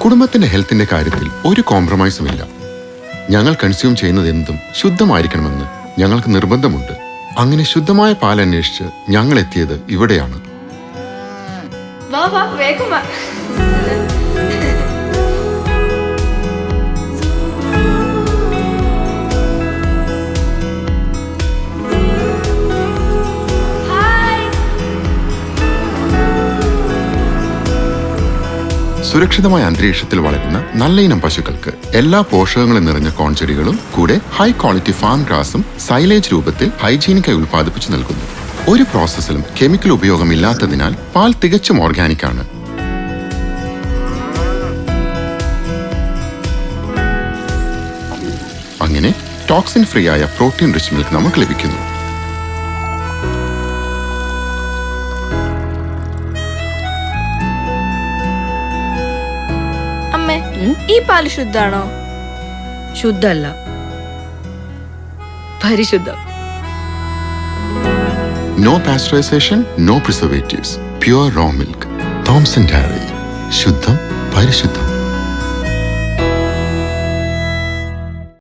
കുടുംബത്തിന്റെ ഹെൽത്തിന്റെ കാര്യത്തിൽ ഒരു കോംപ്രമൈസും ഇല്ല. ഞങ്ങൾ കൺസ്യൂം ചെയ്യുന്നത് എന്തും ശുദ്ധമായിരിക്കണമെന്ന് ഞങ്ങൾക്ക് നിർബന്ധമുണ്ട്. അങ്ങനെ ശുദ്ധമായ പാൽ അന്വേഷിച്ച് ഞങ്ങൾ എത്തിയത് ഇവിടെയാണ്. വാ വാ, വേഗം വാ. സുരക്ഷിതമായ അന്തരീക്ഷത്തിൽ വളരുന്ന നല്ല ഇനം പശുക്കൾക്ക് എല്ലാ പോഷകങ്ങളും നിറഞ്ഞ കോൺചെടികളും കൂടെ ഹൈ ക്വാളിറ്റി ഫാം ഗ്രാസും സൈലേജ് രൂപത്തിൽ ഹൈജീനിക്കായി ഉൽപ്പാദിപ്പിച്ചു നൽകുന്നു. ഒരു പ്രോസസ്സിലും കെമിക്കൽ ഉപയോഗമില്ലാത്തതിനാൽ പാൽ തികച്ചും ഓർഗാനിക് ആണ്. അങ്ങനെ ടോക്സിൻ ഫ്രീ ആയ പ്രോട്ടീൻ റിച്ച് മിൽക്ക് നമുക്ക് ലഭിക്കുന്നു. അമ്മേ, ഈ പാല് ശുദ്ധാണോ? ശുദ്ധല്ല, പരിശുദ്ധം. No pasteurization, no preservatives. Pure raw milk. Thomson Dairy. ശുദ്ധം, പരിശുദ്ധം.